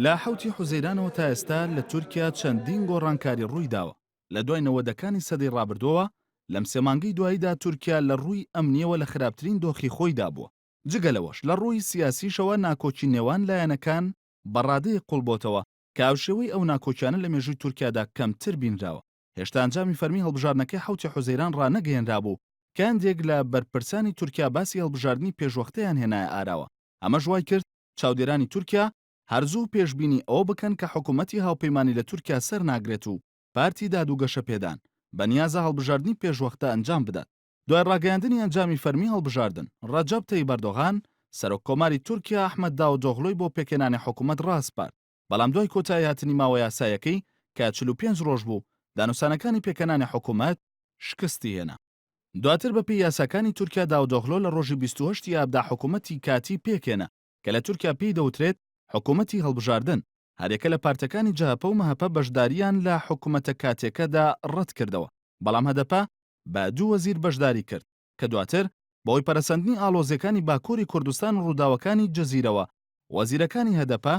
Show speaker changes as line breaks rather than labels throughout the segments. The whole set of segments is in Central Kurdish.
لە حوتی حوزەیرانەوە تا ئێستا لە تورکیا چەندین گۆڕانکاری ڕووی داوە لە دوای نەوەدەکانی سەدەی ڕابردووە لەم سێ مانگەی دواییدا تورکیا لە ڕووی ئەمنیەوە لە خراپترین دۆخی خۆی دابووە. جگەلەوەش لە ڕووی سیاسیشەوە ناکۆچی نێوان لایەنەکان بەڕادەیە قوڵبۆتەوە کە ئاوشێوەی ئەو ناکۆچیانە لە مێژووی تورکیادا کەمتر بینراوە. هێشتا ئەنجامی فەرمی هەڵبژاردنەکەی حوتی حوزەیران ڕانەگەیەنرابوو کە هەندێک لە بەرپرسانی تورکیا باسی هەڵبژاردننی پێشوەختەیان هێنایە ئاراوە. ئەمە ژوای کرد چاودێرانی تورکیا هەرزوو پێشبینی ئەوە بکەن کە حکوومەتی هاوپەیمانی لە تورکیا سەر ناگرێت و پارتی دادوگەشە پێدان بەنیازە هەڵبژاردننی پێشوەختە ئەنجام بدات. دوای ڕاگەیاندنی ئەنجامی فەرمی هەڵبژاردن ڕەجەب تەیب ئەردۆغان سەرۆککۆماری تورکیا ئەحمەد داوودۆغلۆی بۆ پێکێنانی حکوومەت ڕاستپارد. بەڵام دوای کۆتایی هاتنی ماوە یاسایەکەی کە 45 ڕۆژ بوو دانووسانەکانی پێکەنانی حکوومەت شکستی هێنا. دواتر بەپێی یاساکانی تورکیا داوودۆغلۆ لە ڕۆژی 28 ئابدا حکوومەتی کاتی پێکێنە کە لە تورکیا پێی دەوترێت حکوومەتی هەڵبژاردن. هەرێکە لە پارتەکانی جاپە و مەهەپە بەشداریان لە حکوومەتە کاتێکەدا ڕەت کردەوە، بەڵام هەدەپە بە دوو وەزیر بەشداری کرد کە دواتر بۆی پەرەسەندنی ئاڵۆزیەکانی باکووری کوردستان و ڕووداوەکانی جەزیرەوە وەزیرەکانی هەدەپە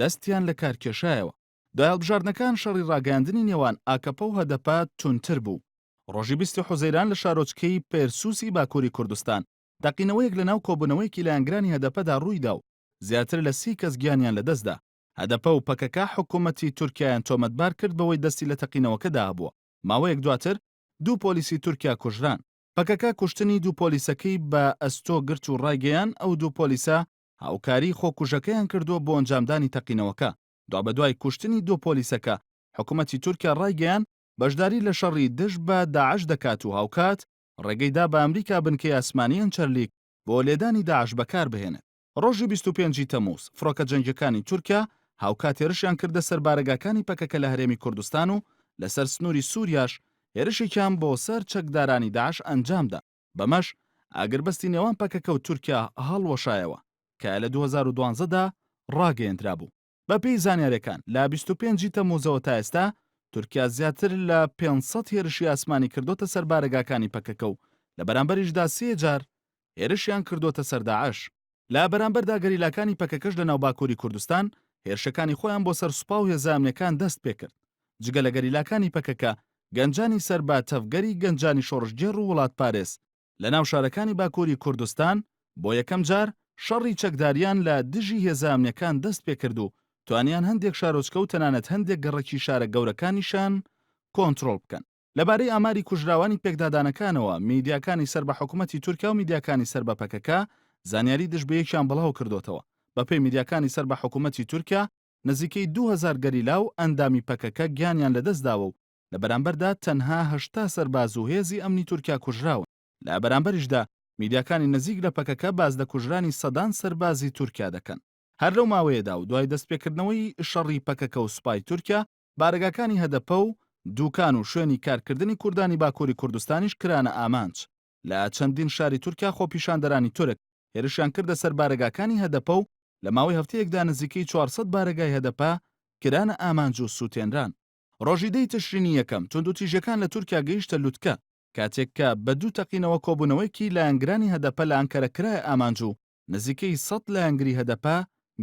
دەستیان لە کارکێشایەوە. دوای هەڵبژاردنەکان شەڕی ڕاگەاندنی نێوان ئاکەپە و هەدەپە تونتر بوو. ڕۆژی 20 حوزەیران لە شارۆچکەی پێرسوسی باکووری کوردستان تەقینەوەیەک لەناو کۆبوونەوەیەکی لایەنگرانی هەدەپەدا ڕوویدا و زیاتر لە 30 کەس گیانیان لەدەستدا. هەدەپە و پەکەکە حکوومەتی تورکیایان تۆمەتبار کرد بەوەی دەستی لە تەقینەوەکەدا هەبووە. ماوەیەک دواتر دوو پۆلیسی تورکیا کوژران. پەکەکە کوشتنی دوو پۆلیسەکەی بە ئەستۆ گرت و ڕایگەیان ئەو دوو پۆلیسە هاوکاری خۆکوژەکەیان کردووە بۆ ئەنجامدانی تەقینەوەکە. دوای کوشتنی دوو پۆلیسەکە حکوومەتی تورکیا ڕایگەیان بەشداری لە شەڕی دژ بە داعش دەکات و هاوکات ڕێگەیدا بە ئەمریکا بنکەی ئاسمانیان چەرلیک بۆ لێدانی داعش بەکار بهێنێت. ڕۆژی 25 تەمووز فڕۆکە جەنگیەکانی تورکیا هاوکات هێرشیان کردە سەر بارەگاکانی پەکەکە لە هەرێمی کوردستان و لەسەر سنووری سووریاش هێرشێکیان بۆ سەر چەکدارانی داعش ئەنجامدا. بەمەش ئاگربەستی نێوان پەکەکە و تورکیا هەڵوەشایەوە کە لە 2012دا ڕاگەیەندرابوو. بەپێی زانیاریەکان لە 25 تەمووزەوە تا ئێستا تورکیا زیاتر لە 500 هێرشی ئاسمانی کردوتە سەر بارەگاکانی پەکەکە و لە بەرامبەریشدا 3 جار هێرشیان کردوتە سەر داعش. لە بەرامبەردا گەریلاکانی پەکەکەش لە ناو باکووری کوردستان هێرشەکانی خۆیان بۆ سەر سوپا و هێزانامنەکان دەست پێکرد. جگە لە گەریلاکانی پەکەکە گەنجانی سەربا تەفگەری گەنجانی شۆڕژگێڕ و وڵات پارێز لە ناو شارەکانی باکووری کوردستان بۆ یەکەم جار شەڕی چەکداریان لە دژی هێزانامنەکان دەست پێکرد و توانیان هەندێک شارۆچکە و تەنانەت هەندێک گەڕێکی شارە گەورەکانیشان کۆنتڕۆڵ بکەن. لەبارەی ئاماری کوژراوانی پێکدادانەکانەوە میدیاکانی سەر بە حکوومەتی تورکیا و میدیاکانی سەر بە پەکەکە زانیاری دژبەیەکیان بەڵاو کردوتەوە. بەپێی میدیاکانی سەر بە حکوومەتی تورکیا نزیکەی 2000 گەریلا و ئەندامی پەکەکە گیانیان لەدەستداوە و لە بەرامبەردا تەنها 80 سەرباز و هێزی ئەمنی تورکیا کوژراون. لە بەرامبەریشدا میدیاکانی نزیک لە پەکەکە باز لە کوژرانی سەدان سەربازی تورکیا دەکەن. هەر لەو ماوەیەدا و دوای دەستپێکردنەوەی شەڕی پەکەکە و سوپای تورکیا بارگاکانی هەدەپە و دووکان و شوێنی کارکردنی کوردانی باکووری کوردستانیش کرانە ئامانج. لە چەندین شاری تورکیا خۆپیشاندەرانی تورک هێرشیان کردە سەر بارگاکانی هەدەپە و لە ماوەی هەفتەیەکدا نزیکەی 400 بارگای هەدەپە کرانە ئامانج و سووتێنران. ڕۆژی دەی تشرینی یەکەم توندوتیژەکان لە تورکیا گەیشتە لوتکە کاتێک کە بە دوو تەقینەوە کۆبوونەوەیکی لایەنگرانی هەدەپە لە ئەنکەرە کرایە ئامانج و نزیکەی 100 لایەنگری هەدەپە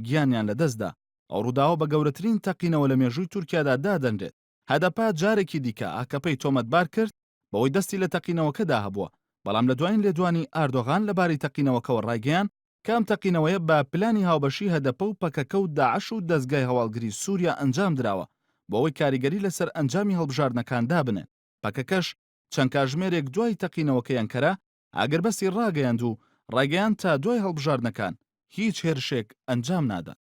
گیانیان لەدەستدا. ئەو ڕووداوە بە گەورەترین تەقینەوە لە مێژووی تورکیادا دادەنرێت. هەدەپە جارێکی دیکە ئاکەپەی تۆمەتبار کرد بەوەی دەستی لە تەقینەوەکەدا هەبووە، بەڵام لە دوایین لێدوانی ئاردۆغان لەبارەی تەقینەوەکەوە ڕایگەیان کام تەقینەوەیە بە پلانی هاوبەشی هەدەپە و پەکەکە و داعش و دەستگای هەواڵگری سووریا ئەنجام درراوە بۆەوەی کاریگەری لەسەر ئەنجامی هەڵبژاردنەکاندا بنێن. پەکەکەش چەند کاژمێرێک دوای تەقینەوەکەی ئەنکەرە ئاگربەستی ڕاگەیاند و ڕایگەیان تا دوای هەڵبژاردنەکان هیچ هێرشێک ئەنجام نادا.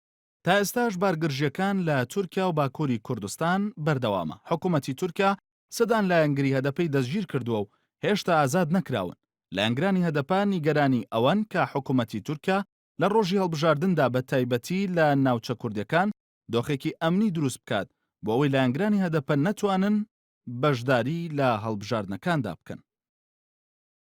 تا ئێستاش بارگرژیەکان لە تورکیا و باکووری کوردستان بەردەوامە. حکوومەتی تورکیا سەدان لایەنگری هەدەپەی دەستگیر کردووە و هێشتا ئازاد نەکراون. لایەنگرانی هەدەپە نیگەرانی ئەوەن کە حکوومەتی تورکیا لە ڕۆژی هەڵبژاردندا بە تایبەتی لە ناوچە کوردەکان دۆخێکی ئەمنی دروست بکات بۆ ئەوەی لایەنگرانی هەدەپە نەتوانن بەشداری لە هەڵبژاردنەکاندا بکەن.